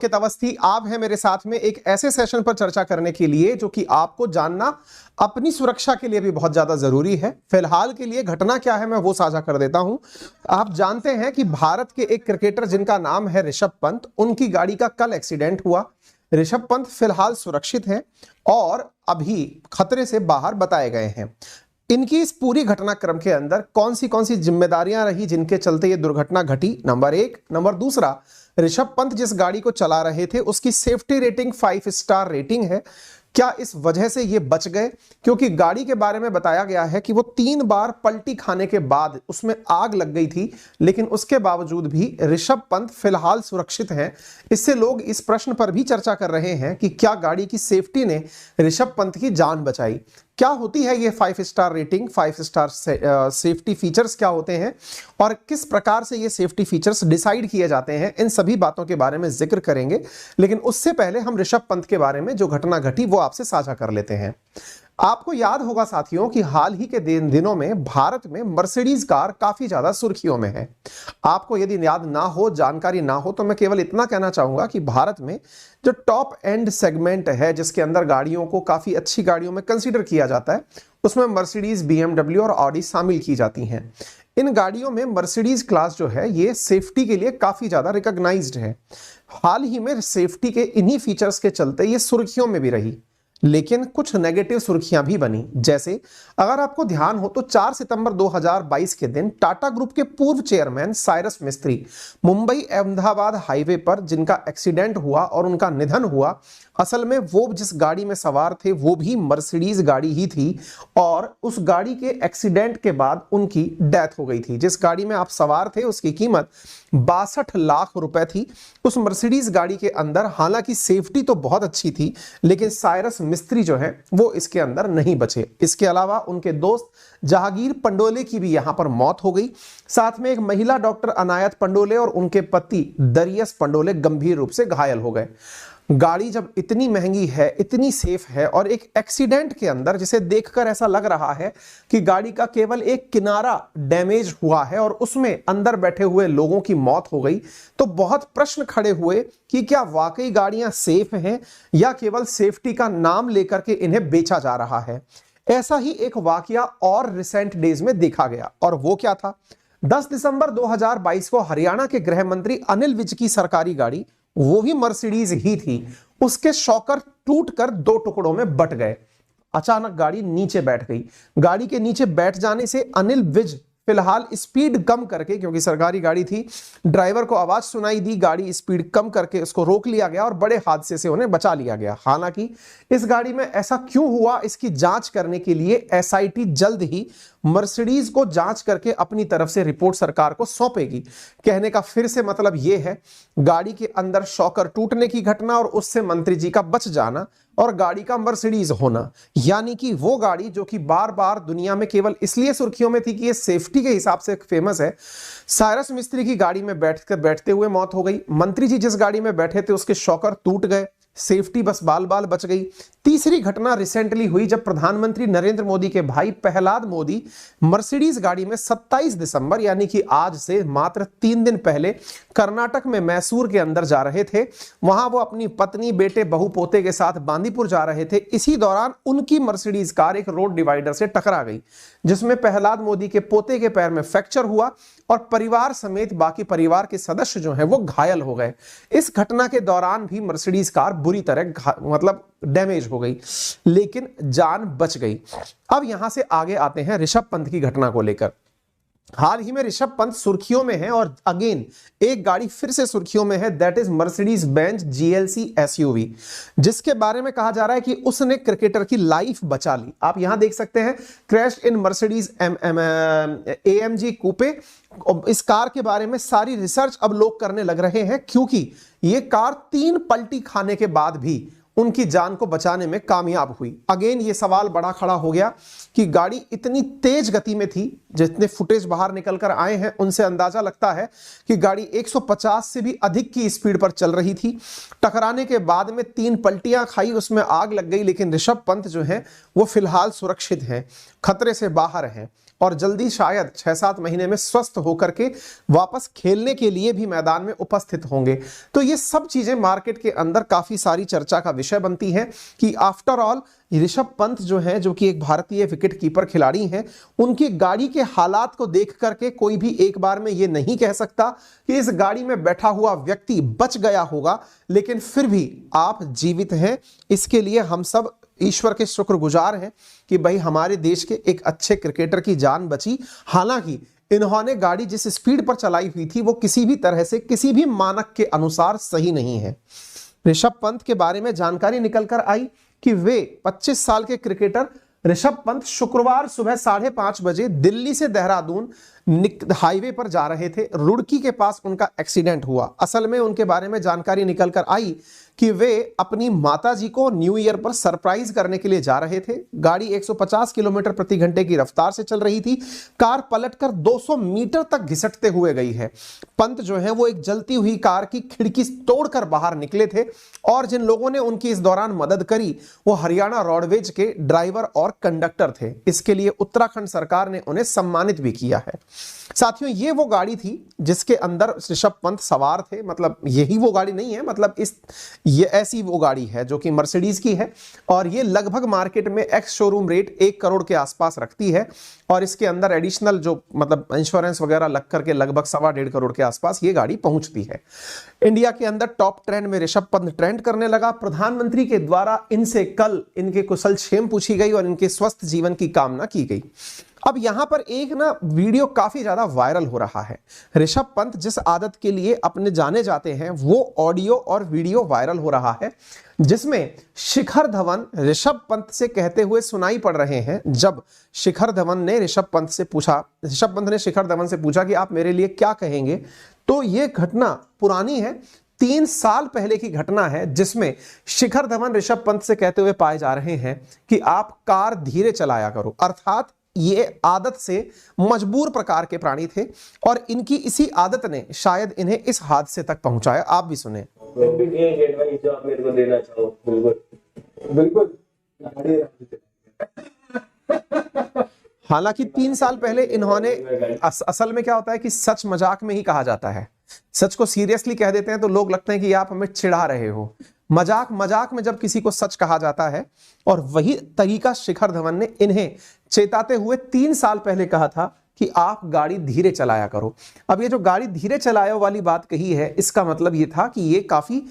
अंकित अवस्थी, आप हैं मेरे साथ में एक ऐसे सेशन पर चर्चा करने के लिए जो कि आपको जानना अपनी सुरक्षा के लिए भी बहुत ज्यादा जरूरी है। फिलहाल के लिए घटना क्या है मैं वो साझा कर देता हूं। आप जानते हैं कि भारत के एक क्रिकेटर जिनका नाम है ऋषभ पंत, उनकी गाड़ी का कल एक्सीडेंट हुआ। ऋषभ पंत फिलहाल सुरक्षित हैं और अभी खतरे से बाहर बताए गए हैं। इनकी इस पूरी घटनाक्रम के अंदर कौन सी जिम्मेदारियां रही जिनके चलते ये दुर्घटना घटी, नंबर एक। नंबर दूसरा, ऋषभ पंत जिस गाड़ी को चला रहे थे उसकी सेफ्टी रेटिंग 5 स्टार रेटिंग है। क्या इस वजह से ये बच गए? क्योंकि गाड़ी के बारे में बताया गया है कि वो 3 बार पलटी खाने के बाद उसमें आग लग गई थी, लेकिन उसके बावजूद भी ऋषभ पंत फिलहाल सुरक्षित हैं। इससे लोग इस प्रश्न पर भी चर्चा कर रहे हैं कि क्या गाड़ी की सेफ्टी ने ऋषभ पंत की जान बचाई। क्या होती है ये 5 star rating, 5 star safety features क्या होते हैं और किस प्रकार से ये सेफ्टी फीचर्स डिसाइड किए जाते हैं, इन सभी बातों के बारे में जिक्र करेंगे। लेकिन उससे पहले हम ऋषभ पंत के बारे में जो घटना घटी वो आपसे साझा कर लेते हैं। आपको याद होगा साथियों कि हाल ही के दिनों में भारत में मर्सिडीज कार काफी ज्यादा सुर्खियों में है। आपको यदि याद ना हो, जानकारी ना हो, तो मैं केवल इतना कहना चाहूंगा कि भारत में जो टॉप एंड सेगमेंट है जिसके अंदर गाड़ियों को काफी अच्छी गाड़ियों में कंसीडर किया जाता है, उसमें मर्सिडीज, बीएमडब्ल्यू और ऑडी शामिल की जाती हैं। इन गाड़ियों में मर्सिडीज क्लास जो है ये सेफ्टी के लिए काफी ज्यादा रिकॉग्नाइज्ड है। हाल ही में सेफ्टी के इन्हीं फीचर्स के चलते ये सुर्खियों में भी रही, लेकिन कुछ नेगेटिव सुर्खियां भी बनी। जैसे अगर आपको ध्यान हो तो 4 सितंबर 2022 के दिन टाटा ग्रुप के पूर्व चेयरमैन साइरस मिस्त्री मुंबई अहमदाबाद हाईवे पर जिनका एक्सीडेंट हुआ और उनका निधन हुआ, असल में वो जिस गाड़ी में सवार थे वो भी मर्सिडीज गाड़ी ही थी और उस गाड़ी के एक्सीडेंट के बाद उनकी डेथ हो गई थी। जिस गाड़ी में आप सवार थे उसकी कीमत 62 लाख रुपए थी। उस मर्सिडीज गाड़ी के अंदर हालांकि सेफ्टी तो बहुत अच्छी थी, लेकिन साइरस मिस्त्री जो है वो इसके अंदर नहीं बचे। इसके अलावा उनके दोस्त जहांगीर पंडोले की भी यहां पर मौत हो गई। साथ में एक महिला डॉक्टर अनायत पंडोले और उनके पति दरियस पंडोले गंभीर रूप से घायल हो गए। गाड़ी जब इतनी महंगी है, इतनी सेफ है और एक एक्सीडेंट के अंदर जिसे देखकर ऐसा लग रहा है कि गाड़ी का केवल एक किनारा डैमेज हुआ है और उसमें अंदर बैठे हुए लोगों की मौत हो गई, तो बहुत प्रश्न खड़े हुए कि क्या वाकई गाड़ियां सेफ हैं या केवल सेफ्टी का नाम लेकर के इन्हें बेचा जा रहा है। ऐसा ही एक वाकया और रिसेंट डेज में देखा गया, और वो क्या था? 10 दिसंबर 2022 को हरियाणा के गृह मंत्री अनिल विज की सरकारी गाड़ी, वो भी मर्सिडीज ही थी, उसके शॉकर टूटकर 2 टुकड़ों में बट गए। अचानक गाड़ी नीचे बैठ गई। गाड़ी के नीचे बैठ जाने से अनिल विज फिलहाल स्पीड कम करके, क्योंकि सरकारी गाड़ी थी, ड्राइवर को आवाज सुनाई दी, गाड़ी स्पीड कम करके उसको रोक लिया गया और बड़े हादसे से उन्हें बचा लिया गया। हालांकि इस गाड़ी में ऐसा क्यों हुआ इसकी जांच करने के लिए एसआईटी जल्द ही मर्सिडीज को जांच करके अपनी तरफ से रिपोर्ट सरकार को सौंपेगी। कहने का फिर से मतलब यह है, गाड़ी के अंदर शॉकर टूटने की घटना और उससे मंत्री जी का बच जाना और गाड़ी का मर्सिडीज होना, यानी कि वो गाड़ी जो कि बार बार दुनिया में केवल इसलिए सुर्खियों में थी कि ये सेफ्टी के हिसाब से फेमस है। साइरस मिस्त्री की गाड़ी में बैठते हुए मौत हो गई। मंत्री जी जिस गाड़ी में बैठे थे उसके शॉकर टूट गए, सेफ्टी बस बाल बाल बच गई। तीसरी घटना रिसेंटली हुई जब प्रधानमंत्री नरेंद्र मोदी के भाई प्रहलाद मोदी मर्सिडीज गाड़ी में 27 दिसंबर यानी कि आज से मात्र 3 दिन पहले कर्नाटक में मैसूर के अंदर जा रहे थे। वहां वो अपनी पत्नी, बेटे, बहू, पोते के साथ बांदीपुर जा रहे थे। इसी दौरान उनकी मर्सिडीज कार एक रोड डिवाइडर से टकरा गई, जिसमें प्रहलाद मोदी के पोते के पैर में फ्रैक्चर हुआ और परिवार समेत बाकी परिवार के सदस्य जो हैं वो घायल हो गए। इस घटना के दौरान भी मर्सिडीज कार बुरी तरह मतलब डैमेज हो गई, लेकिन जान बच गई। अब यहां से आगे आते हैं ऋषभ पंत की घटना को लेकर। हाल ही में ऋषभ पंत सुर्खियों में है और अगेन एक गाड़ी फिर से सुर्खियों में है, that is Mercedes Benz GLC SUV, जिसके बारे में कहा जा रहा है कि उसने क्रिकेटर की लाइफ बचा ली। आप यहां देख सकते हैं, क्रैश इन मर्सिडीज एएमजी कूपे। इस कार के बारे में सारी रिसर्च अब लोग करने लग रहे हैं, क्योंकि यह कार 3 पलटी खाने के बाद भी उनकी जान को बचाने में कामयाब हुई। अगेन ये सवाल बड़ा खड़ा हो गया कि गाड़ी इतनी तेज गति में थी, जितने फुटेज बाहर निकलकर आए हैं उनसे अंदाजा लगता है कि गाड़ी 150 से भी अधिक की स्पीड पर चल रही थी। टकराने के बाद में 3 पलटियां खाई, उसमें आग लग गई, लेकिन ऋषभ पंत जो हैं वो फिलहाल सुरक्षित हैं, खतरे से बाहर हैं। और जल्दी शायद 6-7 महीने में स्वस्थ होकर के वापस खेलने के लिए भी मैदान में उपस्थित होंगे। तो ये सब चीजें मार्केट के अंदर काफी सारी चर्चा का विषय बनती हैं कि आफ्टर ऑल ऋषभ पंत जो है, जो कि एक भारतीय विकेट कीपर खिलाड़ी हैं, उनकी गाड़ी के हालात को देख करके कोई भी एक बार में ये नहीं कह सकता कि इस गाड़ी में बैठा हुआ व्यक्ति बच गया होगा, लेकिन फिर भी आप जीवित हैं, इसके लिए हम सब ईश्वर के शुक्रगुजार हैं कि भाई हमारे देश के एक अच्छे क्रिकेटर की जान बची। हालांकि इन्होंने गाड़ी जिस स्पीड पर चलाई हुई थी वो किसी भी तरह से किसी भी मानक के अनुसार सही नहीं है। ऋषभ पंत के बारे में जानकारी निकल कर आई कि वे 25 साल के क्रिकेटर ऋषभ पंत शुक्रवार सुबह 5:30 बजे दिल्ली से देहरादून हाईवे पर जा रहे थे। रुड़की के पास उनका एक्सीडेंट हुआ। असल में उनके बारे में जानकारी निकल कर आई कि वे अपनी माताजी को न्यू ईयर पर सरप्राइज करने के लिए जा रहे थे। गाड़ी 150 किलोमीटर प्रति घंटे की रफ्तार से चल रही थी। कार पलटकर 200 मीटर तक घिसटते हुए गई है। पंत जो है वो एक जलती हुई कार की खिड़की तोड़कर बाहर निकले थे और जिन लोगों ने उनकी इस दौरान मदद करी वो हरियाणा रोडवेज के ड्राइवर और कंडक्टर थे। इसके लिए उत्तराखंड सरकार ने उन्हें सम्मानित भी किया है। साथियों, ये वो गाड़ी थी जिसके अंदर ऋषभ पंत सवार थे। मतलब यही वो गाड़ी नहीं है, मतलब ये ऐसी वो गाड़ी है जो कि मर्सिडीज की है और ये लगभग मार्केट में एक्स शोरूम रेट 1 करोड़ के आसपास रखती है और इसके अंदर एडिशनल जो मतलब इंश्योरेंस वगैरह लग करके लगभग 1.25 करोड़ के आसपास ये गाड़ी पहुंचती है। इंडिया के अंदर टॉप ट्रेंड में ऋषभ पंत ट्रेंड करने लगा। प्रधानमंत्री के द्वारा इनसे कल इनके कुशल क्षेम पूछी गई और इनके स्वस्थ जीवन की कामना की गई। अब यहां पर एक ना वीडियो काफी ज्यादा वायरल हो रहा है। ऋषभ पंत जिस आदत के लिए अपने जाने जाते हैं वो ऑडियो और वीडियो वायरल हो रहा है जिसमें शिखर धवन ऋषभ पंत से कहते हुए सुनाई पड़ रहे हैं। जब शिखर धवन ने ऋषभ पंत से पूछा, ऋषभ पंत ने शिखर धवन से पूछा कि आप मेरे लिए क्या कहेंगे, तो यह घटना पुरानी है, 3 साल पहले की घटना है जिसमें शिखर धवन ऋषभ पंत से कहते हुए पाए जा रहे हैं कि आप कार धीरे चलाया करो। अर्थात ये आदत से मजबूर प्रकार के प्राणी थे और इनकी इसी आदत ने शायद इन्हें इस हादसे तक पहुंचाया। आप भी सुने। जो आप मेरे को देना चाहो। बिल्कुल हालांकि 3 साल पहले इन्होंने असल में क्या होता है कि सच मजाक में ही कहा जाता है। सच को सीरियसली कह देते हैं तो लोग लगते हैं कि आप हमें चिढ़ा रहे हो। मजाक में जब किसी को सच कहा जाता है, और वही तरीका शिखर धवन ने इन्हें चेताते हुए 3 साल पहले कहा था कि आप गाड़ी धीरे चलाया करो। अब ये जो गाड़ी धीरे चलाया वाली बात कही है, इसका मतलब ये था कि ये काफी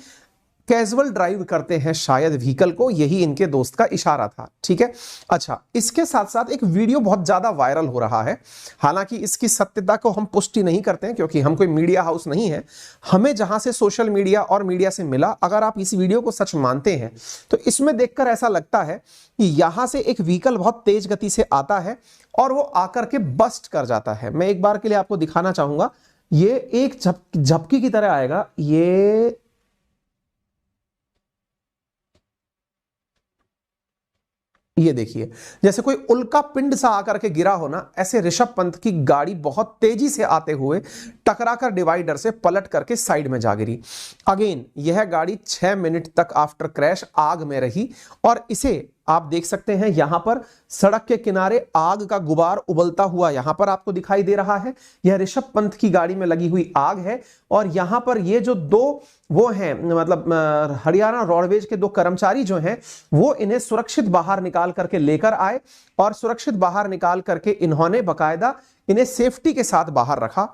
कैजुअल ड्राइव करते हैं शायद व्हीकल को, यही इनके दोस्त का इशारा था। ठीक है। अच्छा, इसके साथ साथ एक वीडियो बहुत ज्यादा वायरल हो रहा है। हालांकि इसकी सत्यता को हम पुष्टि नहीं करते हैं क्योंकि हम कोई मीडिया हाउस नहीं है। हमें जहां से सोशल मीडिया और मीडिया से मिला, अगर आप इस वीडियो को सच मानते हैं तो इसमें देखकर ऐसा लगता है कि यहां से एक व्हीकल बहुत तेज गति से आता है और वो आकर के बस्ट कर जाता है। मैं एक बार के लिए आपको दिखाना चाहूंगा। ये एक झपकी की तरह आएगा। ये देखिए, जैसे कोई उल्का पिंड सा आकर के गिरा हो ना, ऐसे ऋषभ पंत की गाड़ी बहुत तेजी से आते हुए टकराकर डिवाइडर से पलट करके साइड में जा गिरी। अगेन यह गाड़ी 6 मिनट तक आफ्टर क्रैश आग में रही और इसे आप देख सकते हैं यहां पर सड़क के किनारे आग का गुबार उबलता हुआ यहां पर आपको दिखाई दे रहा है। यह ऋषभ पंत की गाड़ी में लगी हुई आग है और यहां पर ये जो दो वो हैं, मतलब हरियाणा रोडवेज के 2 कर्मचारी जो हैं, वो इन्हें सुरक्षित बाहर निकाल करके लेकर आए और सुरक्षित बाहर निकाल करके इन्होंने बकायदा इन्हें सेफ्टी के साथ बाहर रखा।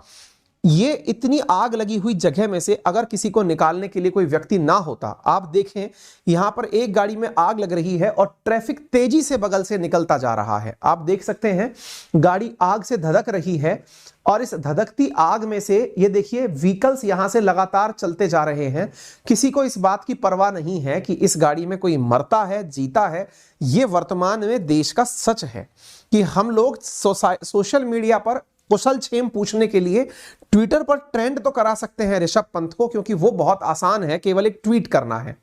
ये इतनी आग लगी हुई जगह में से अगर किसी को निकालने के लिए कोई व्यक्ति ना होता, आप देखें यहां पर एक गाड़ी में आग लग रही है और ट्रैफिक तेजी से बगल से निकलता जा रहा है। आप देख सकते हैं गाड़ी आग से धधक रही है और इस धधकती आग में से ये देखिए व्हीकल्स यहां से लगातार चलते जा रहे हैं। किसी को इस बात की परवाह नहीं है कि इस गाड़ी में कोई मरता है, जीता है। ये वर्तमान में देश का सच है कि हम लोग सोशल मीडिया पर कुशल क्षेम पूछने के लिए ट्विटर पर ट्रेंड तो करा सकते हैं ऋषभ पंत को, क्योंकि वो बहुत आसान है, केवल एक ट्वीट करना है।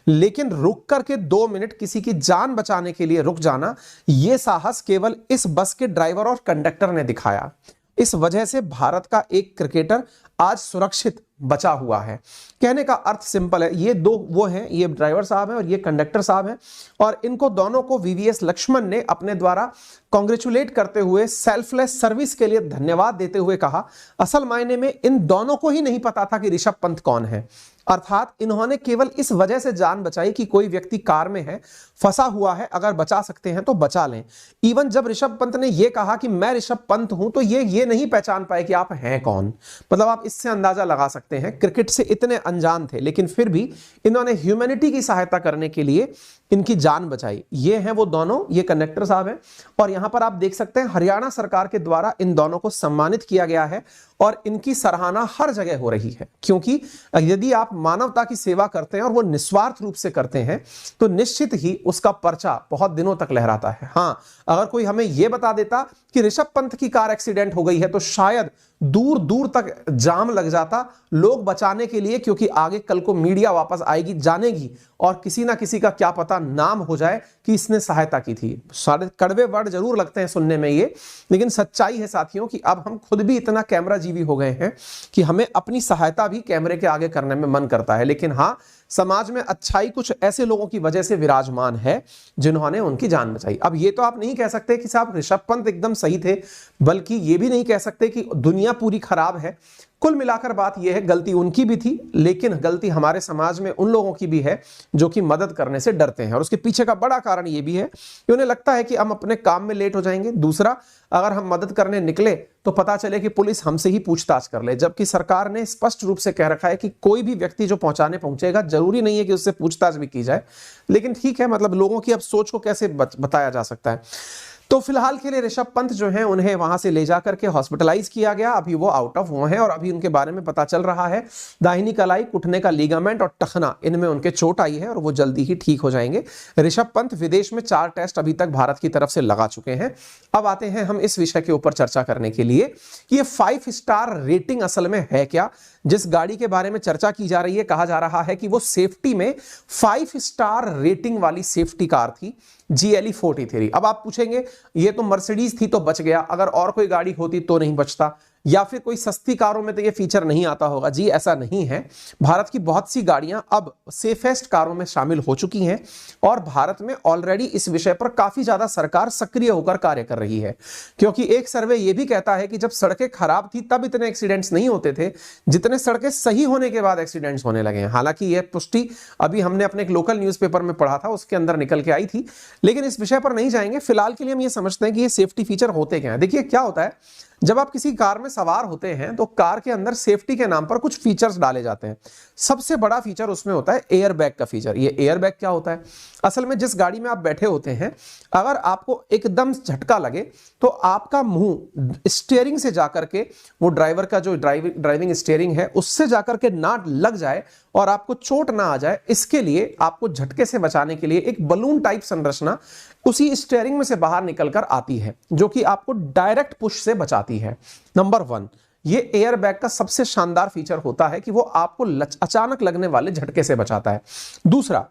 लेकिन रुक करके 2 मिनट किसी की जान बचाने के लिए रुक जाना, यह साहस केवल इस बस के ड्राइवर और कंडक्टर ने दिखाया। इस वजह से भारत का एक क्रिकेटर आज सुरक्षित बचा हुआ है। कहने का अर्थ सिंपल है, ये दो वो हैं, ये ड्राइवर साहब हैं और ये कंडक्टर साहब हैं, और इनको दोनों को वीवीएस लक्ष्मण ने अपने द्वारा कांग्रेचुलेट करते हुए सेल्फलेस सर्विस के लिए धन्यवाद देते हुए कहा, असल मायने में इन दोनों को ही नहीं पता था कि ऋषभ पंत कौन है। अर्थात इन्होंने केवल इस वजह से जान बचाई कि कोई व्यक्ति कार में है, फंसा हुआ है, अगर बचा सकते हैं तो बचा लें। इवन जब ऋषभ पंत ने यह कहा कि मैं ऋषभ पंत हूं, तो ये नहीं पहचान पाए कि आप हैं कौन। मतलब आप इससे अंदाजा लगा सकते हैं, क्रिकेट से इतने अनजान थे, लेकिन फिर भी इन्होंने ह्यूमैनिटी की सहायता करने के लिए इनकी जान बचाई। ये हैं वो दोनों, ये कंडक्टर साहब हैं, और यहां पर आप देख सकते हैं हरियाणा सरकार के द्वारा इन दोनों को सम्मानित किया गया है और इनकी सराहना हर जगह हो रही है। क्योंकि यदि आप मानवता की सेवा करते हैं और वो निस्वार्थ रूप से करते हैं, तो निश्चित ही उसका पर्चा बहुत दिनों तक लहराता है। हां, अगर कोई हमें यह बता देता कि ऋषभ पंत की कार एक्सीडेंट हो गई है, तो शायद दूर दूर तक जाम लग जाता लोग बचाने के लिए, क्योंकि आगे कल को मीडिया वापस आएगी, जानेगी, और किसी ना किसी का क्या पता नाम हो जाए कि इसने सहायता की थी। सारे कड़वे वर्ड जरूर लगते हैं सुनने में ये, लेकिन सच्चाई है साथियों कि अब हम खुद भी इतना कैमरा जीवी हो गए हैं कि हमें अपनी सहायता भी कैमरे के आगे करने में मन करता है। लेकिन हाँ, समाज में अच्छाई कुछ ऐसे लोगों की वजह से विराजमान है जिन्होंने उनकी जान बचाई। अब ये तो आप नहीं कह सकते कि साहब ऋषभ पंत एकदम सही थे, बल्कि ये भी नहीं कह सकते कि दुनिया पूरी खराब है। कुल मिलाकर बात यह है, गलती उनकी भी थी, लेकिन गलती हमारे समाज में उन लोगों की भी है जो कि मदद करने से डरते हैं। और उसके पीछे का बड़ा कारण यह भी है कि उन्हें लगता है कि हम अपने काम में लेट हो जाएंगे। दूसरा, अगर हम मदद करने निकले तो पता चले कि पुलिस हमसे ही पूछताछ कर ले, जबकि सरकार ने स्पष्ट रूप से कह रखा है कि कोई भी व्यक्ति जो पहुंचेगा, जरूरी नहीं है कि उससे पूछताछ भी की जाए। लेकिन ठीक है, मतलब लोगों की अब सोच को कैसे बताया जा सकता है। तो फिलहाल के लिए ऋषभ पंत जो हैं उन्हें वहां से ले जाकर के हॉस्पिटलाइज किया गया। अभी वो आउट ऑफ वो हैं और अभी उनके बारे में पता चल रहा है दाहिनी कलाई, घुटने का लिगामेंट और टखना, इनमें उनके चोट आई है और वो जल्दी ही ठीक हो जाएंगे। ऋषभ पंत विदेश में 4 टेस्ट अभी तक भारत की तरफ से लगा चुके हैं। अब आते हैं हम इस विषय के ऊपर चर्चा करने के लिए कि ये 5 स्टार रेटिंग असल में है क्या। जिस गाड़ी के बारे में चर्चा की जा रही है, कहा जा रहा है कि वो सेफ्टी में 5 स्टार रेटिंग वाली सेफ्टी कार थी, GLE 43। अब आप पूछेंगे ये तो मर्सिडीज थी तो बच गया, अगर और कोई गाड़ी होती तो नहीं बचता, या फिर कोई सस्ती कारों में तो ये फीचर नहीं आता होगा। जी ऐसा नहीं है, भारत की बहुत सी गाड़ियां अब सेफेस्ट कारों में शामिल हो चुकी हैं और भारत में ऑलरेडी इस विषय पर काफी ज्यादा सरकार सक्रिय होकर कार्य कर रही है। क्योंकि एक सर्वे ये भी कहता है कि जब सड़कें खराब थी तब इतने एक्सीडेंट्स नहीं होते थे जितने सड़कें सही होने के बाद एक्सीडेंट्स होने लगे हैं। हालांकि यह पुष्टि अभी हमने अपने एक लोकल न्यूज़पेपर में पढ़ा था, उसके अंदर निकल के आई थी, लेकिन इस विषय पर नहीं जाएंगे। फिलहाल के लिए हम ये समझते हैं कि ये सेफ्टी फीचर होते क्या है। देखिए क्या होता है, जब आप किसी कार में सवार होते हैं तो कार के अंदर सेफ्टी के नाम पर कुछ फीचर्स डाले जाते हैं। सबसे बड़ा फीचर उसमें होता है एयर बैग का फीचर। ये एयर बैग क्या होता है, असल में जिस गाड़ी में आप बैठे होते हैं, अगर आपको एकदम झटका लगे तो आपका मुंह स्टीयरिंग से जाकर के, वो ड्राइवर का जो ड्राइविंग स्टीयरिंग है उससे जाकर के ना लग जाए और आपको चोट ना आ जाए, इसके लिए आपको झटके से बचाने के लिए एक बलून टाइप संरचना उसी स्टीयरिंग में से बाहर निकलकर आती है, जो कि आपको डायरेक्ट पुश से बचाती है। नंबर 1, ये एयर बैग का सबसे शानदार फीचर होता है कि वो आपको अचानक लगने वाले झटके से बचाता है। दूसरा,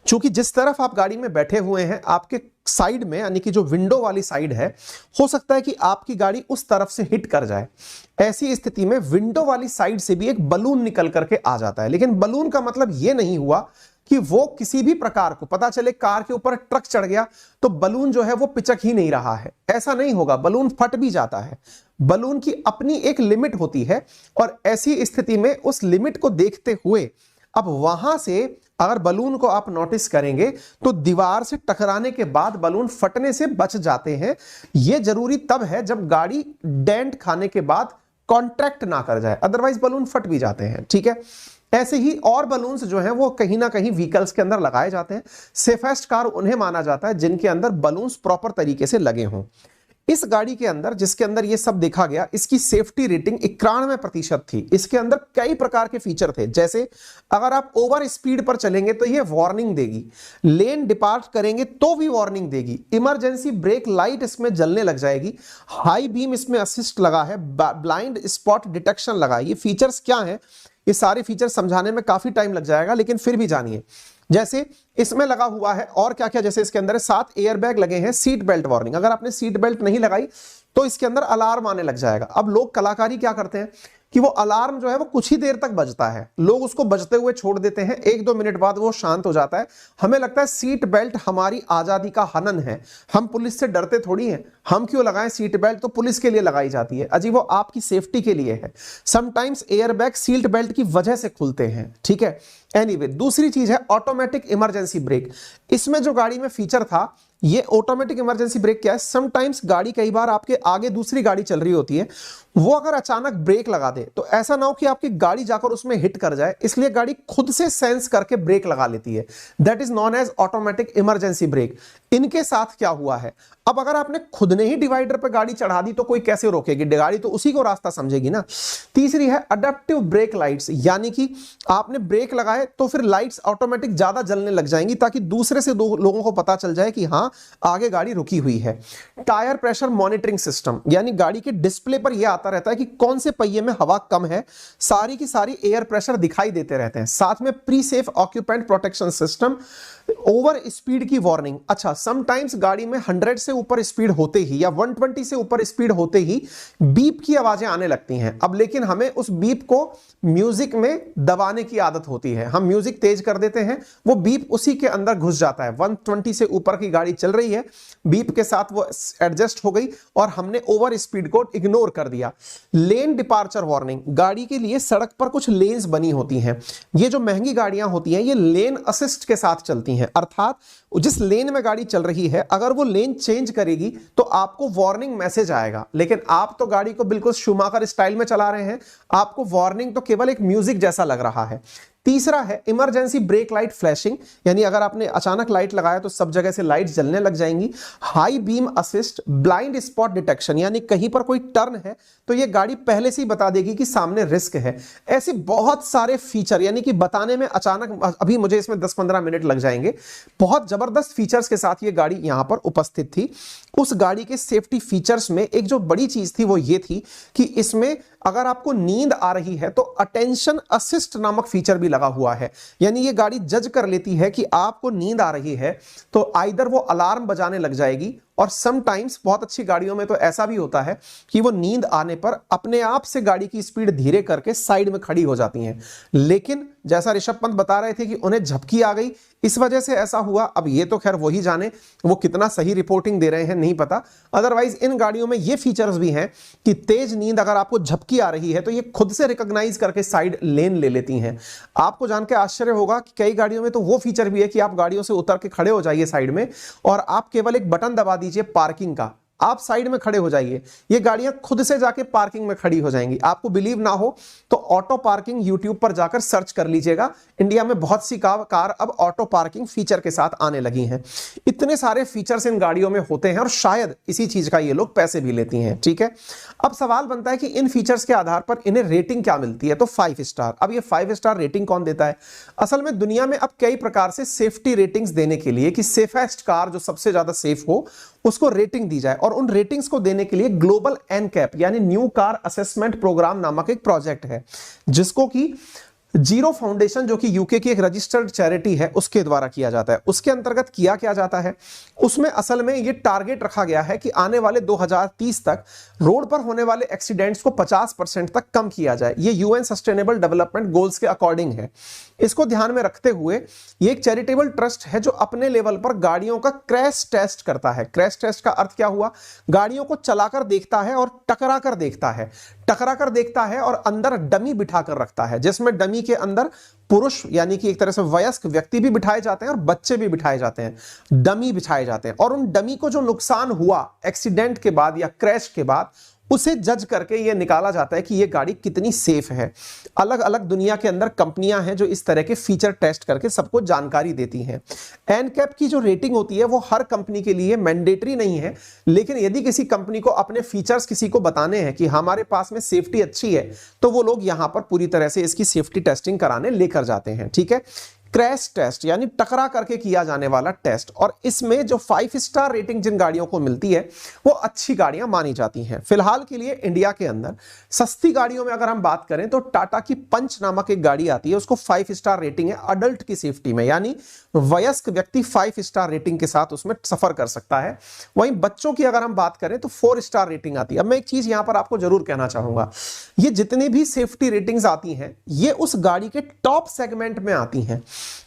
चूंकि जिस तरफ आप गाड़ी में बैठे हुए हैं, आपके साइड में, यानी कि जो विंडो वाली साइड है, हो सकता है कि आपकी गाड़ी उस तरफ से हिट कर जाए। ऐसी स्थिति में विंडो वाली साइड से भी एक बलून निकल करके आ जाता है। लेकिन बलून का मतलब यह नहीं हुआ कि वो किसी भी प्रकार को, पता चले कार के ऊपर ट्रक चढ़ गया तो बलून जो है वो पिचक ही नहीं रहा है, ऐसा नहीं होगा। बलून फट भी जाता है। बलून की अपनी एक लिमिट होती है और ऐसी स्थिति में उस लिमिट को देखते हुए अब वहां से अगर बलून को आप नोटिस करेंगे तो दीवार से टकराने के बाद बलून फटने से बच जाते हैं। यह जरूरी तब है जब गाड़ी डेंट खाने के बाद कॉन्ट्रैक्ट ना कर जाए, अदरवाइज बलून फट भी जाते हैं। ठीक है, ऐसे ही और बलून्स जो हैं वो कहीं ना कहीं व्हीकल्स के अंदर लगाए जाते हैं। सेफेस्ट कार उन्हें माना जाता है जिनके अंदर बलून्स प्रॉपर तरीके से लगे हों। इस गाड़ी के अंदर, जिसके अंदर ये सब देखा गया, इसकी सेफ्टी रेटिंग 91% थी। इसके अंदर कई प्रकार के फीचर थे, जैसे अगर आप ओवर स्पीड पर चलेंगे तो ये वार्निंग देगी, लेन डिपार्ट करेंगे तो भी वार्निंग देगी, इमरजेंसी ब्रेक लाइट इसमें जलने लग जाएगी, हाई बीम इसमें असिस्ट लगा है, ब्लाइंड स्पॉट डिटेक्शन लगा है। ये फीचर्स क्या है, ये सारे फीचर समझाने में काफी टाइम लग जाएगा, लेकिन फिर भी जानिए। जैसे इसमें लगा हुआ है और क्या क्या, जैसे इसके अंदर 7 एयर बैग लगे हैं, सीट बेल्ट वार्निंग। अगर आपने सीट बेल्ट नहीं लगाई तो इसके अंदर अलार्म आने लग जाएगा। अब लोग कलाकारी क्या करते हैं कि वो अलार्म जो है वो कुछ ही देर तक बजता है, लोग उसको बजते हुए छोड़ देते हैं, 1-2 मिनट बाद वो शांत हो जाता है। हमें लगता है सीट बेल्ट हमारी आजादी का हनन है, हम पुलिस से डरते थोड़ी हैं, हम क्यों लगाएं सीट बेल्ट, तो पुलिस के लिए लगाई जाती है। अजी वो आपकी सेफ्टी के लिए है। समटाइम्स एयरबैग सीट बेल्ट की वजह से खुलते हैं, ठीक है। एनीवे, दूसरी चीज है ऑटोमेटिक इमरजेंसी ब्रेक। इसमें जो गाड़ी में फीचर था, ये ऑटोमेटिक इमरजेंसी ब्रेक क्या है, समटाइम्स गाड़ी, कई बार आपके आगे दूसरी गाड़ी चल रही होती है, वो अगर अचानक ब्रेक लगा दे तो ऐसा ना हो कि आपकी गाड़ी जाकर उसमें हिट कर जाए, इसलिए गाड़ी खुद से सेंस करके ब्रेक लगा लेती है। That is known as automatic emergency brake. इनके साथ क्या हुआ है, अब अगर आपने खुद ने ही डिवाइडर पे गाड़ी चढ़ा दी तो कोई कैसे रोकेगी, गाड़ी तो उसी को रास्ता समझेगी ना। तीसरी है अडेप्टिव ब्रेक लाइट्स, यानी कि आपने ब्रेक लगाए तो फिर लाइट्स ऑटोमेटिक ज्यादा जलने लग जाएंगी ताकि दूसरे से दो लोगों को पता चल जाए कि हाँ आगे गाड़ी रुकी हुई है। टायर प्रेशर मॉनिटरिंग सिस्टम, यानी गाड़ी के डिस्प्ले पर यह आता रहता है कि कौन से पहिए में हवा कम है, सारी की सारी एयर प्रेशर दिखाई देते रहते हैं। साथ में pre safe occupant protection system, over speed की वार्निंग। अच्छा, समटाइम्स गाड़ी में 100 से ऊपर स्पीड होते ही या 120 से ऊपर स्पीड होते ही बीप की आवाजें आने लगती हैं। अब लेकिन हमें उस बीप को म्यूजिक में दबाने की आदत होती है, हम म्यूजिक तेज कर देते हैं, वो बीप उसी के अंदर घुस जाता है। 120 से ऊपर की गाड़ी चल रही है, बीप के साथ वो एडजस्ट हो गई और हमने ओवर स्पीड को इग्नोर कर दिया। लेन डिपार्चर वार्निंग, गाड़ी के लिए सड़क पर कुछ लेन्स बनी होती हैं, ये जो महंगी गाड़ियां होती हैं ये लेन असिस्ट के साथ चलती हैं, अर्थात जिस लेन में गाड़ी चल रही है अगर वो लेन चेंज करेगी तो आपको वार्निंग मैसेज आएगा, लेकिन आप तो गाड़ी को बिल्कुल शूमाकर स्टाइल में चला रहे हैं, आपको वार्निंग तो केवल एक म्यूजिक जैसा लग रहा है। तीसरा है इमरजेंसी ब्रेक लाइट फ्लैशिंग, यानी अगर आपने अचानक लाइट लगाया तो सब जगह से लाइट जलने लग जाएंगी। High beam assist, blind spot detection, यानी कहीं पर कोई टर्न है तो ये गाड़ी पहले से ही बता देगी कि सामने रिस्क है। ऐसे बहुत सारे फीचर, यानी कि बताने में अचानक अभी मुझे इसमें 10-15 मिनट लग जाएंगे। बहुत जबरदस्त फीचर्स के साथ ये गाड़ी यहां पर उपस्थित थी। उस गाड़ी के सेफ्टी फीचर्स में एक जो बड़ी चीज थी वो ये थी कि इसमें अगर आपको नींद आ रही है तो अटेंशन असिस्ट नामक फीचर भी लगा हुआ है, यानी ये गाड़ी जज कर लेती है कि आपको नींद आ रही है तो आइदर वो अलार्म बजाने लग जाएगी, और समटाइम्स बहुत अच्छी गाड़ियों में तो ऐसा भी होता है कि वो नींद आने पर अपने आप से गाड़ी की स्पीड धीरे करके साइड में खड़ी हो जाती हैं। लेकिन जैसा ऋषभ पंत बता रहे थे कि उन्हें झपकी आ गई, इस वजह से ऐसा हुआ। अब ये तो खैर वही जाने, वो कितना सही रिपोर्टिंग दे रहे हैं नहीं पता। अदरवाइज इन गाड़ियों में ये फीचर्स भी हैं कि तेज नींद अगर आपको झपकी आ रही है तो ये खुद से रिकॉग्नाइज करके साइड लेन ले लेती हैं। आपको जान के आश्चर्य होगा कि कई गाड़ियों में तो वो फीचर भी है कि आप गाड़ियों से उतर के खड़े हो जाइए साइड में और आप केवल एक बटन दबा दीजिए पार्किंग का, आप साइड में खड़े हो जाइए, ये गाड़ियां खुद से जाके पार्किंग में खड़ी हो जाएंगी। आपको बिलीव ना हो तो ऑटो पार्किंग यूट्यूब पर जाकर सर्च कर लीजिएगा, इंडिया में बहुत सी कार अब ऑटो पार्किंग फीचर के साथ आने लगी हैं। इतने सारे फीचर्स इन गाड़ियों में होते हैं और शायद इसी चीज का ये लोग पैसे भी लेती हैं, ठीक है। अब सवाल बनता है कि इन फीचर्स के आधार पर इन्हें रेटिंग क्या मिलती है, तो 5 स्टार। अब ये 5 स्टार रेटिंग कौन देता है? असल में दुनिया में अब कई प्रकार से सेफ्टी रेटिंग्स देने के लिए कि सेफेस्ट कार जो सबसे ज्यादा सेफ हो उसको रेटिंग दी जाए, और उन रेटिंग्स को देने के लिए ग्लोबल एनकैप यानी न्यू कार असेसमेंट प्रोग्राम नामक एक प्रोजेक्ट है, जिसको कि जीरो फाउंडेशन जो कि यूके की एक रजिस्टर्ड चैरिटी है उसके द्वारा किया जाता है। उसके अंतर्गत किया क्या जाता है, उसमें असल में ये टारगेट रखा गया है कि आने वाले 2030 तक रोड पर होने वाले एक्सीडेंट्स को 50% तक कम किया जाए। ये यूएन सस्टेनेबल डेवलपमेंट गोल्स के अकॉर्डिंग है। इसको ध्यान में रखते हुए ये एक चैरिटेबल ट्रस्ट है जो अपने लेवल पर गाड़ियों का क्रैश टेस्ट करता है। क्रैश टेस्ट का अर्थ क्या हुआ? गाड़ियों को चलाकर देखता है और टकरा कर देखता है, टकरा कर देखता है और अंदर डमी बिठा कर रखता है, जिसमें डमी के अंदर पुरुष यानी कि एक तरह से वयस्क व्यक्ति भी बिठाए जाते हैं और बच्चे भी बिठाए जाते हैं, डमी बिछाए जाते हैं। और उन डमी को जो नुकसान हुआ एक्सीडेंट के बाद या क्रैश के बाद उसे जज करके यह निकाला जाता है कि यह गाड़ी कितनी सेफ है। अलग अलग दुनिया के अंदर कंपनियां हैं जो इस तरह के फीचर टेस्ट करके सबको जानकारी देती हैं। एनकैप की जो रेटिंग होती है वो हर कंपनी के लिए मैंडेटरी नहीं है, लेकिन यदि किसी कंपनी को अपने फीचर्स किसी को बताने हैं कि हमारे पास में सेफ्टी अच्छी है तो वो लोग यहां पर पूरी तरह से इसकी सेफ्टी टेस्टिंग कराने लेकर जाते हैं, ठीक है। क्रैश टेस्ट यानी टकरा करके किया जाने वाला टेस्ट, और इसमें जो 5 स्टार रेटिंग जिन गाड़ियों को मिलती है वो अच्छी गाड़ियां मानी जाती हैं। फिलहाल के लिए इंडिया के अंदर सस्ती गाड़ियों में अगर हम बात करें तो टाटा की पंच नामक एक गाड़ी आती है, उसको 5 स्टार रेटिंग है अडल्ट की सेफ्टी में, यानी वयस्क व्यक्ति 5 स्टार रेटिंग के साथ उसमें सफर कर सकता है। वहीं बच्चों की अगर हम बात करें तो 4 स्टार रेटिंग आती है। अब मैं एक चीज यहां पर आपको जरूर कहना चाहूंगा, ये जितनी भी सेफ्टी रेटिंग्स आती हैं ये उस गाड़ी के टॉप सेगमेंट में आती हैं।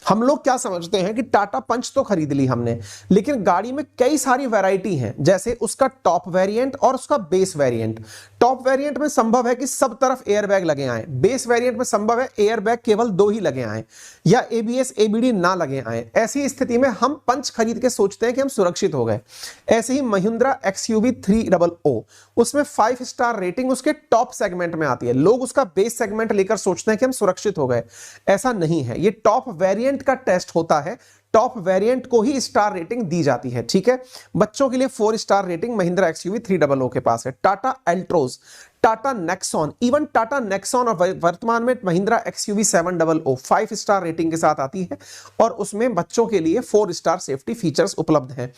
हम लोग क्या समझते हैं कि टाटा पंच तो खरीद ली हमने, लेकिन गाड़ी में कई सारी वैरायटी हैं, जैसे उसका टॉप वेरिएंट और उसका बेस वेरिएंट। टॉप वेरिएंट में संभव है कि सब तरफ एयरबैग लगे आए, बेस वेरिएंट में संभव है एयरबैग केवल 2 ही लगे आए या एबीएस एबीडी ना लगे आए। ऐसी स्थिति में हम पंच खरीद के सोचते हैं कि हम सुरक्षित हो गए। ऐसे ही महिंद्रा एक्सयूवी 300, उसमें 5 स्टार रेटिंग उसके टॉप सेगमेंट में आती है, लोग उसका बेस सेगमेंट लेकर सोचते हैं कि हम सुरक्षित हो गए। ऐसा नहीं है, ये टॉप वेरिएंट का टेस्ट होता है, टॉप वेरिएंट को ही स्टार रेटिंग दी जाती है। ठीक है, बच्चों के लिए 4 स्टार रेटिंग महिंद्रा एक्सयूवी 300 के पास है। Tata Altroz, Tata Nexon, even Tata Nexon और वर्तमान में महिंद्रा एक्सयूवी 700 5 स्टार रेटिंग के साथ आती है और उसमें बच्चों के लिए 4 स्टार सेफ्टी फीचर्स उपलब्ध हैं।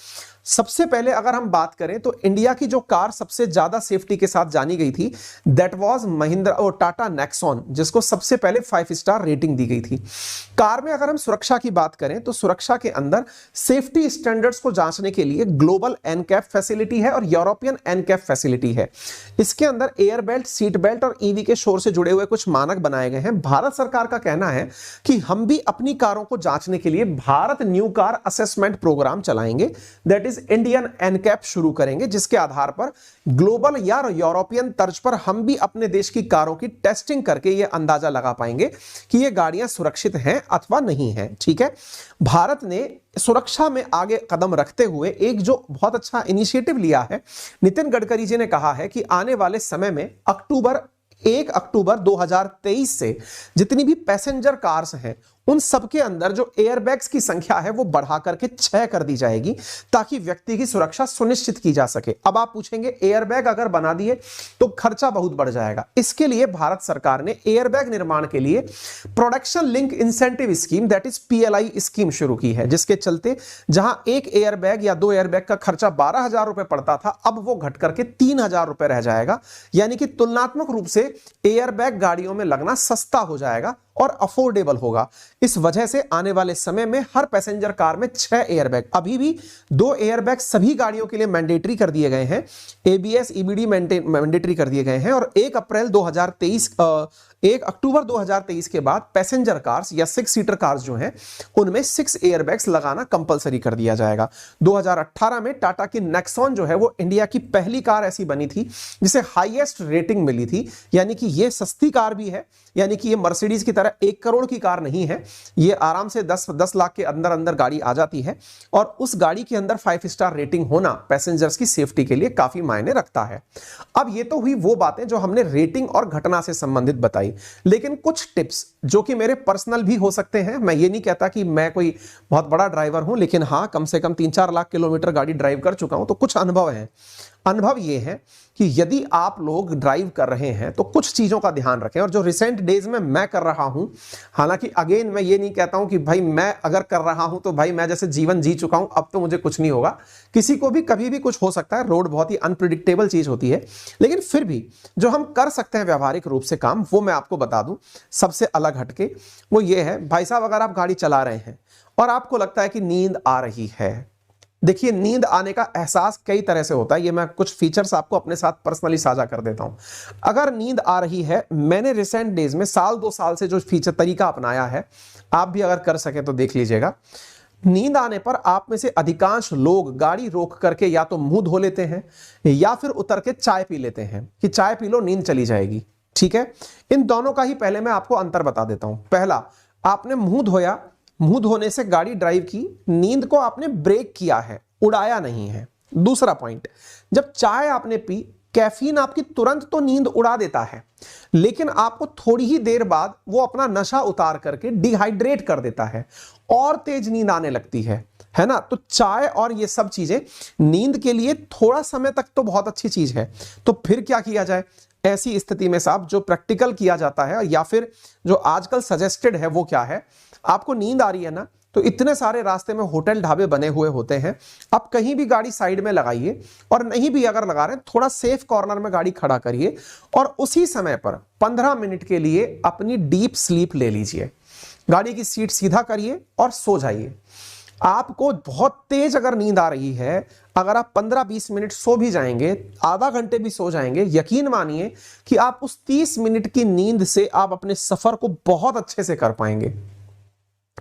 सबसे पहले अगर हम बात करें तो इंडिया की जो कार सबसे ज्यादा सेफ्टी के साथ जानी गई थी दैट वाज महिंद्रा और टाटा नेक्सॉन, जिसको सबसे पहले 5 स्टार रेटिंग दी गई थी। कार में अगर हम सुरक्षा की बात करें तो सुरक्षा के अंदर सेफ्टी स्टैंडर्ड्स को जांचने के लिए ग्लोबल एनकैप फैसिलिटी है और यूरोपियन एनकैप फैसिलिटी है। इसके अंदर एयर बेल्ट, सीट बेल्ट और ईवी के शोर से जुड़े हुए कुछ मानक बनाए गए हैं। भारत सरकार का कहना है कि हम भी अपनी कारों को जांचने के लिए Bharat new car assessment programme चलाएंगे, दैट इज इंडियन एनकैप शुरू करेंगे, जिसके आधार पर ग्लोबल या यूरोपियन तर्ज पर हम भी अपने देश की कारों की टेस्टिंग करके यह अंदाजा लगा पाएंगे कि ये गाड़ियां सुरक्षित हैं अथवा नहीं हैं। ठीक है, भारत ने सुरक्षा में आगे कदम रखते हुए एक जो बहुत अच्छा इनिशिएटिव लिया है, नितिन गडकरी जी ने कहा है कि आने वाले समय में 1 अक्टूबर 2023 से जितनी भी पैसेंजर कार्स हैं उन सबके अंदर जो एयरबैग्स की संख्या है वो बढ़ा करके 6 कर दी जाएगी ताकि व्यक्ति की सुरक्षा सुनिश्चित की जा सके। अब आप पूछेंगे एयरबैग अगर बना दिए तो खर्चा बहुत बढ़ जाएगा। इसके लिए भारत सरकार ने एयरबैग निर्माण के लिए production link incentive scheme that is PLI scheme शुरू की है, जिसके चलते जहां एक एयरबैग या 2 एयरबैग का खर्चा 12,000 रुपए पड़ता था अब वो घट करके 3,000 रुपए रह जाएगा, यानी कि तुलनात्मक रूप से एयरबैग गाड़ियों में लगना सस्ता हो जाएगा और अफोर्डेबल होगा। इस वजह से आने वाले समय में हर पैसेंजर कार में 6 एयरबैग, अभी भी 2 एयरबैग सभी गाड़ियों के लिए मैंडेटरी कर दिए गए हैं, एबीएस ईबीडी मैंडेटरी कर दिए गए हैं और 1 अक्टूबर 2023 के बाद पैसेंजर कार्स या 6 सीटर कार्स जो हैं उनमें 6 एयरबैग्स लगाना कंपलसरी कर दिया जाएगा। 2018 में टाटा की नेक्सॉन जो है वो इंडिया की पहली कार ऐसी बनी थी जिसे हाईएस्ट रेटिंग मिली थी, यानी कि ये सस्ती कार भी है, यानी कि ये मर्सिडीज की तरह 1 करोड़ की कार नहीं है, ये आराम से 10 लाख के अंदर अंदर गाड़ी आ जाती है और उस गाड़ी के अंदर 5 स्टार रेटिंग होना पैसेंजर्स की सेफ्टी के लिए काफी मायने रखता है। अब ये तो हुई वो बातें जो हमने रेटिंग और घटना से संबंधित बताई, लेकिन कुछ टिप्स जो कि मेरे पर्सनल भी हो सकते हैं। मैं ये नहीं कहता कि मैं कोई बहुत बड़ा ड्राइवर हूं, लेकिन हाँ कम से कम 3-4 लाख किलोमीटर गाड़ी ड्राइव कर चुका हूं तो कुछ अनुभव है। अनुभव ये है कि यदि आप लोग ड्राइव कर रहे हैं तो कुछ चीजों का ध्यान रखें, और जो रिसेंट डेज में मैं कर रहा हूं, हालांकि अगेन मैं ये नहीं कहता हूं कि भाई मैं अगर कर रहा हूं तो भाई मैं जैसे जीवन जी चुका हूं अब तो मुझे कुछ नहीं होगा, किसी को भी कभी भी कुछ हो सकता है, रोड बहुत ही अनप्रिडिक्टेबल चीज होती है, लेकिन फिर भी जो हम कर सकते हैं व्यावहारिक रूप से काम वो मैं आपको बता दूं। सबसे अलग हटके वो ये है, भाई साहब अगर आप गाड़ी चला रहे हैं और आपको लगता है कि नींद आ रही है, देखिए नींद आने का एहसास कई तरह से होता है, ये मैं कुछ फीचर्स आपको अपने साथ पर्सनली साझा कर देता हूं। अगर नींद आ रही है, मैंने रिसेंट डेज में 1-2 साल से जो फीचर तरीका अपनाया है, आप भी अगर कर सके तो देख लीजिएगा। नींद आने पर आप में से अधिकांश लोग गाड़ी रोक करके या तो मुंह धो लेते हैं या फिर उतर के चाय पी लेते हैं कि चाय पी लो नींद चली जाएगी। ठीक है, इन दोनों का ही पहले मैं आपको अंतर बता देता हूं। पहला, आपने मुंह धोया, मुंह धोने से गाड़ी ड्राइव की, नींद को आपने ब्रेक किया है, उड़ाया नहीं है। दूसरा पॉइंट, जब चाय आपने पी, कैफीन आपकी तुरंत तो नींद उड़ा देता है, लेकिन आपको थोड़ी ही देर बाद वो अपना नशा उतार करके डिहाइड्रेट कर देता है और तेज नींद आने लगती है ना। तो चाय और ये सब चीजें नींद के लिए थोड़ा समय तक तो बहुत अच्छी चीज है। तो फिर क्या किया जाए, ऐसी स्थिति में साहब जो प्रैक्टिकल किया जाता है या फिर जो आजकल सजेस्टेड है वो क्या है, आपको नींद आ रही है ना, तो इतने सारे रास्ते में होटल ढाबे बने हुए होते हैं, आप कहीं भी गाड़ी साइड में लगाइए और नहीं भी अगर लगा रहे हैं थोड़ा सेफ कॉर्नर में गाड़ी खड़ा करिए और उसी समय पर 15 मिनट के लिए अपनी डीप स्लीप ले लीजिए। गाड़ी की सीट सीधा करिए और सो जाइए। आपको बहुत तेज अगर नींद आ रही है, अगर आप 15-20 मिनट सो भी जाएंगे, आधा घंटे भी सो जाएंगे, यकीन मानिए कि आप उस 30 मिनट की नींद से आप अपने सफर को बहुत अच्छे से कर पाएंगे।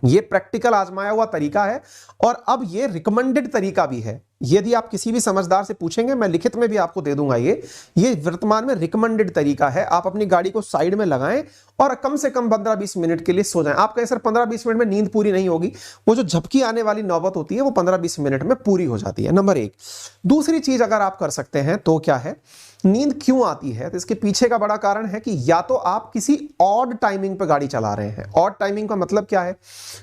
ये प्रैक्टिकल आजमाया हुआ तरीका है और अब ये रिकमेंडेड तरीका भी है। यदि आप किसी भी समझदार से पूछेंगे, मैं लिखित में भी आपको दे दूंगा, ये वर्तमान में रिकमेंडेड तरीका है। आप अपनी गाड़ी को साइड में लगाएं और कम से कम 15-20 मिनट के लिए सो जाएं। आप कहें सर 15-20 मिनट में नींद पूरी नहीं होगी, वो जो झपकी आने वाली नौबत होती है वो 15-20 मिनट में पूरी हो जाती है, नंबर 1। दूसरी चीज अगर आप कर सकते हैं तो क्या है, नींद क्यों आती है, तो इसके पीछे का बड़ा कारण है कि या तो आप किसी ऑड टाइमिंग पे गाड़ी चला रहे हैं। ऑड टाइमिंग का मतलब क्या है,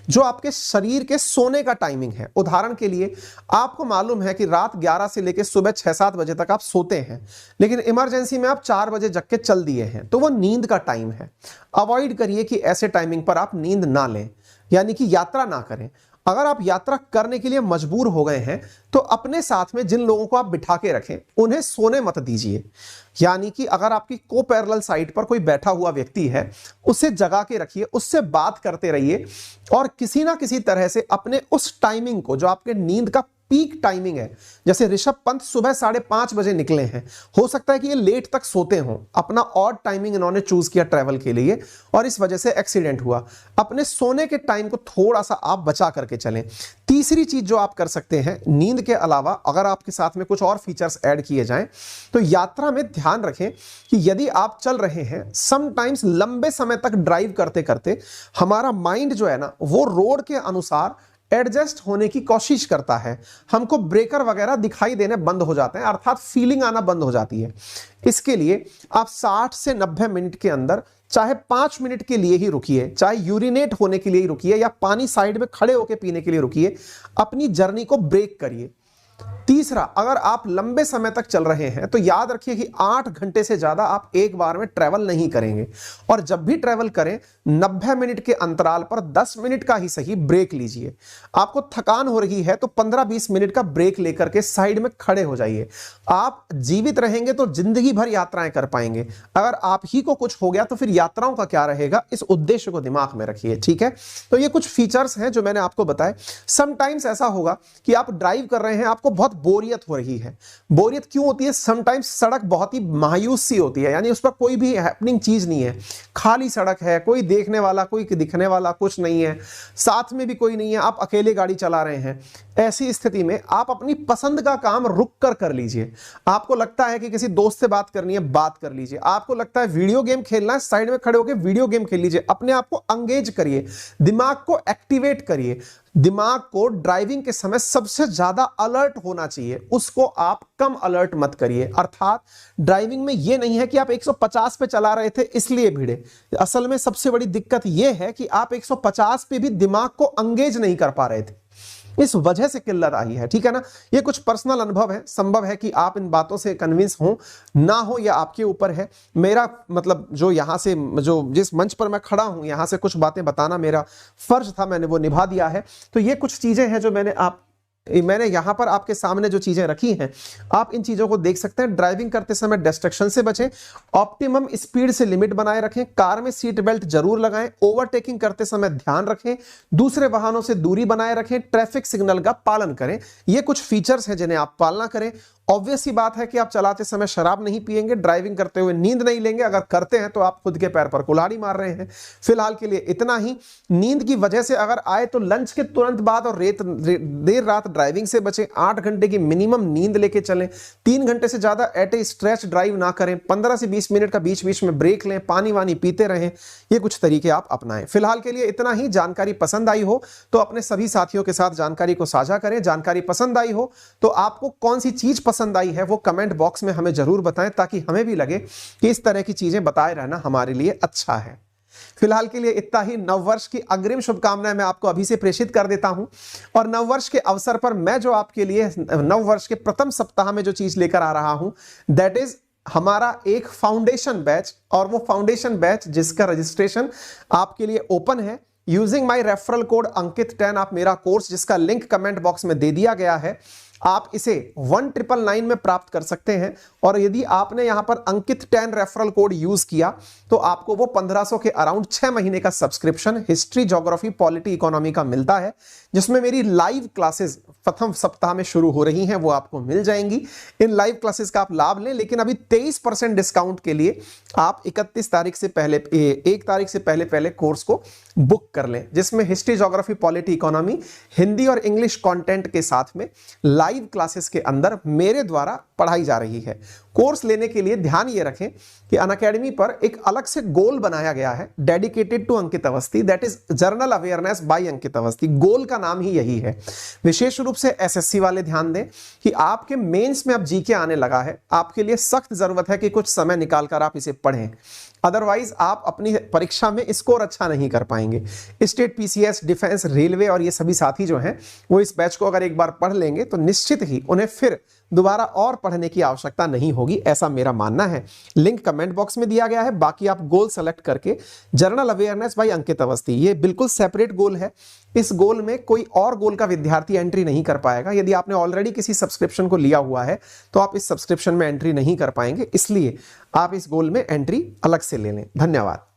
जो आपके शरीर के सोने का टाइमिंग है। उदाहरण के लिए आपको मालूम है कि रात 11 से लेकर सुबह 6-7 बजे तक आप सोते हैं, लेकिन इमरजेंसी में आप 4 बजे जग के चल दिए हैं, तो वो नींद का टाइम है। अवॉइड करिए कि ऐसे टाइमिंग पर आप नींद ना लें, यानी कि यात्रा ना करें। अगर आप यात्रा करने के लिए मजबूर हो गए हैं तो अपने साथ में जिन लोगों को आप बिठा के रखें उन्हें सोने मत दीजिए। यानी कि अगर आपकी को पैरेलल साइड पर कोई बैठा हुआ व्यक्ति है, उसे जगा के रखिए, उससे बात करते रहिए और किसी ना किसी तरह से अपने उस टाइमिंग को, जो आपके नींद का पीक टाइमिंग है, जैसे ऋषभ पंत सुबह 5:30 बजे निकले हैं, हो सकता है कि ये लेट तक सोते हों, अपना ऑड टाइमिंग इन्होंने चूज किया ट्रैवल के लिए और इस वजह से एक्सीडेंट हुआ। अपने सोने के टाइम को थोड़ा सा आप बचा करके चलें। तीसरी चीज जो आप कर सकते हैं, नींद के अलावा अगर आपके साथ में कुछ और फीचर्स ऐड किए जाएं, तो यात्रा में ध्यान रखें कि यदि आप चल रहे हैं, समटाइम्स लंबे समय तक ड्राइव करते करते हमारा माइंड जो है ना, वो रोड के अनुसार एडजस्ट होने की कोशिश करता है। हमको ब्रेकर वगैरह दिखाई देने बंद हो जाते हैं, अर्थात फीलिंग आना बंद हो जाती है। इसके लिए आप 60 से 90 मिनट के अंदर चाहे 5 मिनट के लिए ही रुकिए, चाहे यूरिनेट होने के लिए ही रुकिए या पानी साइड में खड़े होकर पीने के लिए रुकिए, अपनी जर्नी को ब्रेक करिए। तीसरा, अगर आप लंबे समय तक चल रहे हैं तो याद रखिए कि 8 घंटे से ज्यादा आप एक बार में ट्रैवल नहीं करेंगे और जब भी ट्रैवल करें 90 मिनट के अंतराल पर 10 मिनट का ही सही ब्रेक लीजिए। आपको थकान हो रही है तो 15-20 मिनट का ब्रेक लेकर के साइड में खड़े हो जाइए। आप जीवित रहेंगे तो जिंदगी भर यात्राएं कर पाएंगे। अगर आप ही को कुछ हो गया तो फिर यात्राओं का क्या रहेगा, इस उद्देश्य को दिमाग में रखिए, ठीक है। तो ये कुछ फीचर्स हैं जो मैंने आपको बताए। समटाइम्स ऐसा होगा कि आप ड्राइव कर रहे हैं, आपको बहुत बोरियत हो रही है। बोरियत क्यों होती है, समटाइम्स सड़क बहुत ही मायूस सी होती है, यानी उस पर कोई भी हैपनिंग चीज नहीं है, खाली सड़क है, कोई देखने वाला कोई दिखने वाला कुछ नहीं है, साथ में भी कोई नहीं है, आप अकेले गाड़ी चला रहे हैं। ऐसी स्थिति में आप अपनी पसंद का काम रुक कर लीजिए। आपको लगता है कि किसी दोस्त से बात करनी है, बात कर लीजिए। आपको लगता है वीडियो गेम खेलना है, साइड में खड़े होकर वीडियो गेम खेल लीजिए। अपने आप को एंगेज करिए, दिमाग को एक्टिवेट करिए। दिमाग को ड्राइविंग के समय सबसे ज्यादा अलर्ट होना चाहिए, उसको आप कम अलर्ट मत करिए। अर्थात ड्राइविंग में यह नहीं है कि आप 150 पे चला रहे थे इसलिए भिड़े। असल में सबसे बड़ी दिक्कत यह है कि आप 150 पे भी दिमाग को एंगेज नहीं कर पा रहे थे, इस वजह से किल्लत आई है, ठीक है ना। ये कुछ पर्सनल अनुभव है, संभव है कि आप इन बातों से कन्विंस हो ना हो, या आपके ऊपर है। मेरा मतलब जो यहां से, जो जिस मंच पर मैं खड़ा हूं, यहां से कुछ बातें बताना मेरा फर्ज था, मैंने वो निभा दिया है। तो ये कुछ चीजें हैं जो मैंने यहां पर आपके सामने जो चीजें रखी हैं, आप इन चीजों को देख सकते हैं। ड्राइविंग करते समय डिस्ट्रैक्शन से बचें, ऑप्टिमम स्पीड से लिमिट बनाए रखें, कार में सीट बेल्ट जरूर लगाएं, ओवरटेकिंग करते समय ध्यान रखें, दूसरे वाहनों से दूरी बनाए रखें, ट्रैफिक सिग्नल का पालन करें। ये कुछ फीचर्स हैं जिन्हें आप पालना करें। ऑब्वियस सी बात है कि आप चलाते समय शराब नहीं पिएंगे, ड्राइविंग करते हुए नींद नहीं लेंगे। अगर करते हैं तो आप खुद के पैर पर कुल्हाड़ी मार रहे हैं। फिलहाल के लिए इतना ही। नींद की वजह से अगर आए तो लंच के तुरंत बाद और देर रात ड्राइविंग से बचें। 8 घंटे की मिनिमम नींद लेके चलें। 3 घंटे से ज्यादा एट ए स्ट्रेच ड्राइव ना करें। 15 से 20 मिनट का बीच बीच में ब्रेक लें, पानी वानी पीते रहें। ये कुछ तरीके आप अपनाएं। फिलहाल के लिए इतना ही। जानकारी पसंद आई हो तो अपने सभी साथियों के साथ जानकारी को साझा करें। जानकारी पसंद आई हो तो आपको कौन सी चीज पसंद आई है वो कमेंट बॉक्स में हमें जरूर बताएं, ताकि हमें भी लगे कि इस तरह की चीजें बताए रहना हमारे लिए अच्छा है। फिलहाल के लिए इतना ही। नववर्ष की अग्रिम शुभकामनाएं मैं आपको अभी से प्रेषित कर देता हूं। और नववर्ष के अवसर पर मैं जो आपके लिए नववर्ष के प्रथम सप्ताह में जो चीज लेकर आ रहा हूं, दैट इज हमारा एक फाउंडेशन बैच, और वो फाउंडेशन बैच जिसका रजिस्ट्रेशन आपके लिए ओपन है। यूजिंग माय रेफरल कोड अंकित 10 आप मेरा कोर्स, जिसका लिंक कमेंट बॉक्स में दे दिया गया है, आप इसे 1999 में प्राप्त कर सकते हैं। और यदि आपने यहां पर अंकित 10 रेफरल कोड यूज किया तो आपको वो 1500 के अराउंड 6 महीने का subscription history, geography, polity, economy का मिलता है, जिसमें मेरी लाइव क्लासेस प्रथम सप्ताह में शुरू हो रही हैं, वो आपको मिल जाएंगी। इन लाइव क्लासेस का आप लाभ लें, लेकिन अभी 23% डिस्काउंट के लिए आप 31 तारीख से पहले 1 तारीख से पहले कोर्स को बुक कर लें, जिसमें history, geography, polity, economy, Hindi और इंग्लिश कंटेंट के साथ में लाइव क्लासेस के अंदर मेरे द्वारा पढ़ाई जा रही है। कोर्स लेने के लिए ध्यान ये रखें कि अनअकैडमी पर एक अलग से गोल बनाया गया है, dedicated to Ankit Awasthi, that is general awareness by Ankit Awasthi. Goal का नाम ही यही है। विशेष रूप से एसएससी वाले ध्यान दें कि आपके मेंस में अब जीके आने लगा है, आपके लिए सख्त जरूरत है कि कुछ समय निकालकर आप इसे पढ़ें, अदरवाइज आप अपनी परीक्षा में स्कोर अच्छा नहीं कर पाएंगे। स्टेट, पीसीएस, डिफेंस, रेलवे और ये सभी साथी जो हैं वो इस बैच को अगर एक बार पढ़ लेंगे तो निश्चित ही उन्हें फिर दोबारा और पढ़ने की आवश्यकता नहीं होगी, ऐसा मेरा मानना है। लिंक कमेंट बॉक्स में दिया गया है। बाकी आप गोल सेलेक्ट करके journal awareness by Ankit Awasthi, ये बिल्कुल सेपरेट गोल है। इस गोल में कोई और गोल का विद्यार्थी एंट्री नहीं कर पाएगा। यदि आपने ऑलरेडी किसी सब्सक्रिप्शन को लिया हुआ है तो आप इस सब्सक्रिप्शन में एंट्री नहीं कर पाएंगे, इसलिए आप इस गोल में एंट्री अलग से ले लें। धन्यवाद।